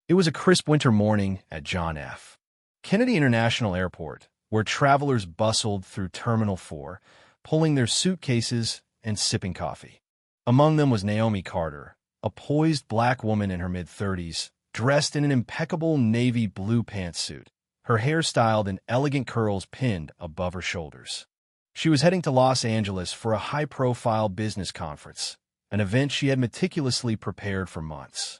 It was a crisp winter morning at John F. Kennedy International Airport, where travelers bustled through Terminal 4, pulling their suitcases and sipping coffee. Among them was Naomi Carter, a poised black woman in her mid-30s, dressed in an impeccable navy blue pantsuit, her hair styled in elegant curls pinned above her shoulders. She was heading to Los Angeles for a high-profile business conference, an event she had meticulously prepared for months.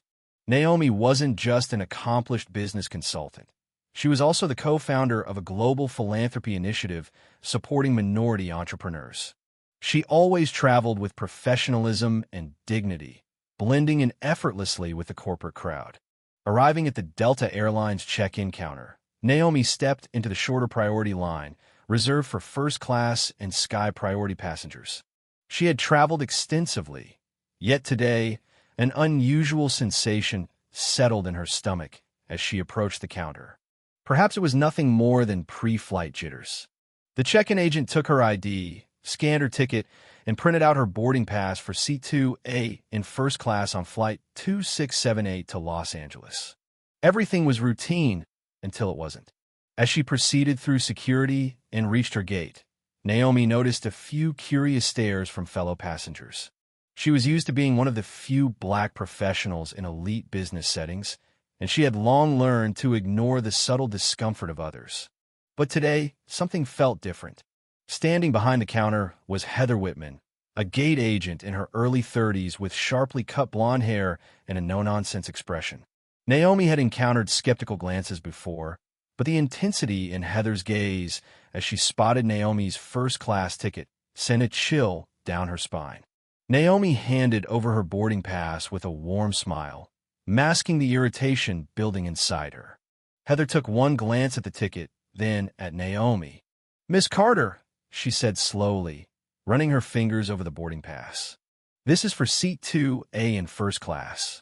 Naomi wasn't just an accomplished business consultant. She was also the co-founder of a global philanthropy initiative supporting minority entrepreneurs. She always traveled with professionalism and dignity, blending in effortlessly with the corporate crowd. Arriving at the Delta Airlines check-in counter, Naomi stepped into the shorter priority line, reserved for first-class and sky priority passengers. She had traveled extensively, yet today, an unusual sensation settled in her stomach as she approached the counter. Perhaps it was nothing more than pre-flight jitters. The check-in agent took her ID, scanned her ticket, and printed out her boarding pass for Seat 2A in first class on Flight 2678 to Los Angeles. Everything was routine until it wasn't. As she proceeded through security and reached her gate, Naomi noticed a few curious stares from fellow passengers. She was used to being one of the few black professionals in elite business settings, and she had long learned to ignore the subtle discomfort of others. But today, something felt different. Standing behind the counter was Heather Whitman, a gate agent in her early 30s with sharply cut blonde hair and a no-nonsense expression. Naomi had encountered skeptical glances before, but the intensity in Heather's gaze as she spotted Naomi's first-class ticket sent a chill down her spine. Naomi handed over her boarding pass with a warm smile, masking the irritation building inside her. Heather took one glance at the ticket, then at Naomi. "Miss Carter," she said slowly, running her fingers over the boarding pass. "This is for Seat 2A in first class."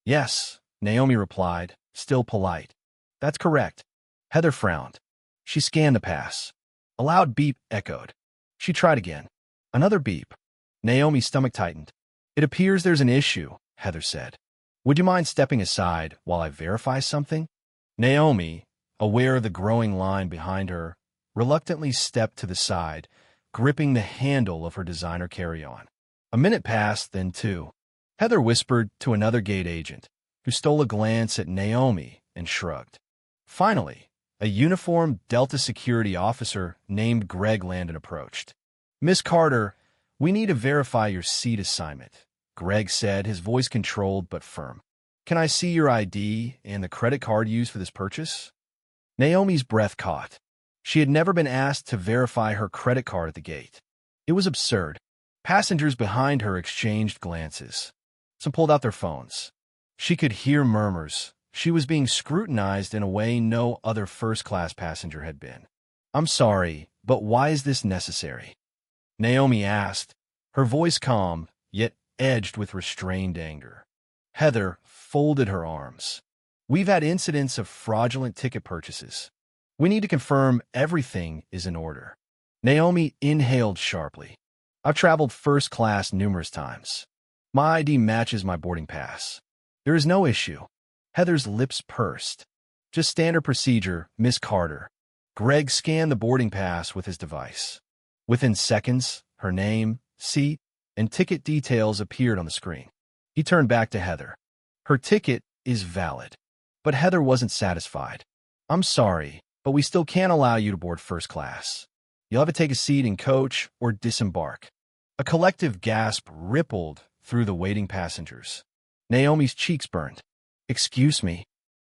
"Yes," Naomi replied, still polite. "That's correct." Heather frowned. She scanned the pass. A loud beep echoed. She tried again. Another beep. Naomi's stomach tightened. "It appears there's an issue," Heather said. "Would you mind stepping aside while I verify something?" Naomi, aware of the growing line behind her, reluctantly stepped to the side, gripping the handle of her designer carry-on. A minute passed, then two. Heather whispered to another gate agent, who stole a glance at Naomi and shrugged. Finally, a uniformed Delta security officer named Greg Landon approached. "Miss Carter, we need to verify your seat assignment," Greg said, his voice controlled but firm. "Can I see your ID and the credit card used for this purchase?" Naomi's breath caught. She had never been asked to verify her credit card at the gate. It was absurd. Passengers behind her exchanged glances. Some pulled out their phones. She could hear murmurs. She was being scrutinized in a way no other first-class passenger had been. "I'm sorry, but why is this necessary?" Naomi asked, her voice calm, yet edged with restrained anger. Heather folded her arms. "We've had incidents of fraudulent ticket purchases. We need to confirm everything is in order." Naomi inhaled sharply. "I've traveled first class numerous times. My ID matches my boarding pass. There is no issue." Heather's lips pursed. "Just standard procedure, Miss Carter." Greg scanned the boarding pass with his device. Within seconds, her name, seat, and ticket details appeared on the screen. He turned back to Heather. "Her ticket is valid." But Heather wasn't satisfied. "I'm sorry, but we still can't allow you to board first class. You'll have to take a seat in coach or disembark." A collective gasp rippled through the waiting passengers. Naomi's cheeks burned. "Excuse me."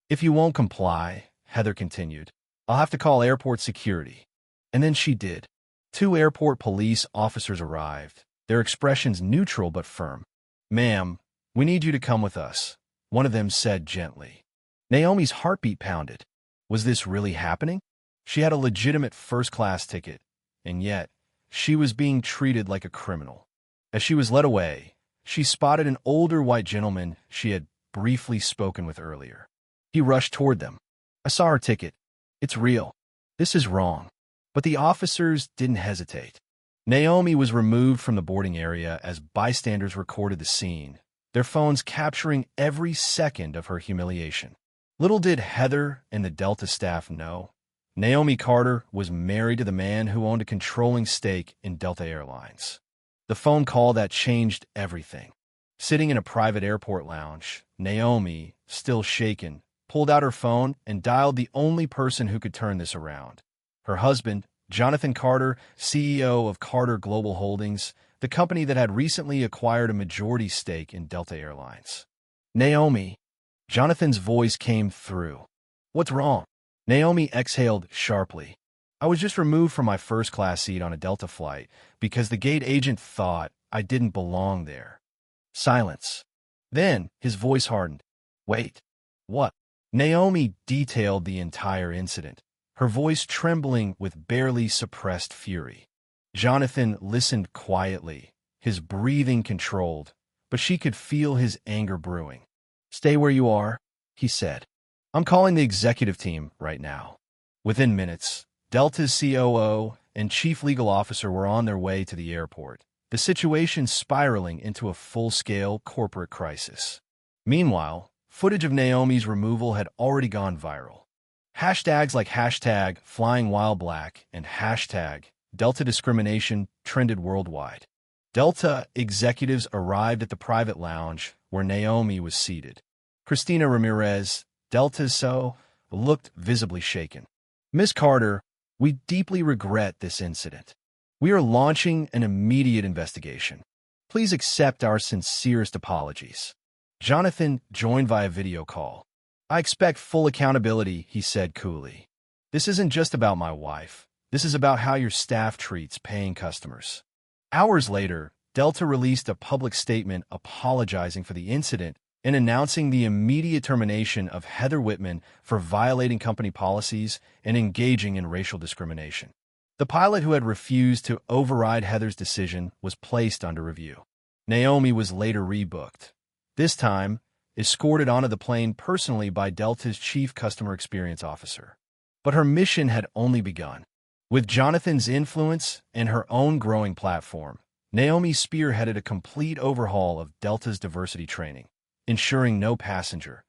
"If you won't comply," Heather continued, "I'll have to call airport security." And then she did. Two airport police officers arrived, their expressions neutral but firm. "Ma'am, we need you to come with us," one of them said gently. Naomi's heartbeat pounded. Was this really happening? She had a legitimate first-class ticket, and yet she was being treated like a criminal. As she was led away, she spotted an older white gentleman she had briefly spoken with earlier. He rushed toward them. "I saw her ticket. It's real. This is wrong." But the officers didn't hesitate. Naomi was removed from the boarding area as bystanders recorded the scene, their phones capturing every second of her humiliation. Little did Heather and the Delta staff know, Naomi Carter was married to the man who owned a controlling stake in Delta Airlines. The phone call that changed everything. Sitting in a private airport lounge, Naomi, still shaken, pulled out her phone and dialed the only person who could turn this around. Her husband, Jonathan Carter, CEO of Carter Global Holdings, the company that had recently acquired a majority stake in Delta Airlines. Naomi. Jonathan's voice came through. What's wrong? Naomi exhaled sharply. I was just removed from my first-class seat on a Delta flight because the gate agent thought I didn't belong there. Silence. Then his voice hardened. Wait. What? Naomi detailed the entire incident, her voice trembling with barely suppressed fury. Jonathan listened quietly, his breathing controlled, but she could feel his anger brewing. Stay where you are, he said. I'm calling the executive team right now. Within minutes, Delta's COO and chief legal officer were on their way to the airport, the situation spiraling into a full-scale corporate crisis. Meanwhile, footage of Naomi's removal had already gone viral. Hashtags like hashtag #FlyingWhileBlack and hashtag Delta discrimination trended worldwide. Delta executives arrived at the private lounge where Naomi was seated. Christina Ramirez, Delta's CEO, looked visibly shaken. Ms. Carter, we deeply regret this incident. We are launching an immediate investigation. Please accept our sincerest apologies. Jonathan joined via video call. I expect full accountability, he said coolly. This isn't just about my wife. This is about how your staff treats paying customers. Hours later, Delta released a public statement apologizing for the incident and announcing the immediate termination of Heather Whitman for violating company policies and engaging in racial discrimination. The pilot who had refused to override Heather's decision was placed under review. Naomi was later rebooked, this time escorted onto the plane personally by Delta's chief customer experience officer. But her mission had only begun. With Jonathan's influence and her own growing platform, Naomi spearheaded a complete overhaul of Delta's diversity training, ensuring no passenger,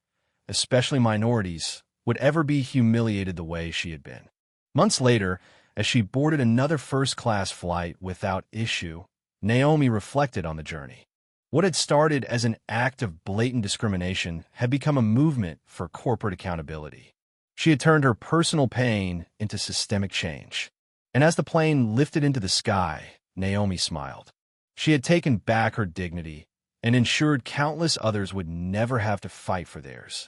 especially minorities, would ever be humiliated the way she had been. Months later, as she boarded another first-class flight without issue, Naomi reflected on the journey. What had started as an act of blatant discrimination had become a movement for corporate accountability. She had turned her personal pain into systemic change. And as the plane lifted into the sky, Naomi smiled. She had taken back her dignity and ensured countless others would never have to fight for theirs.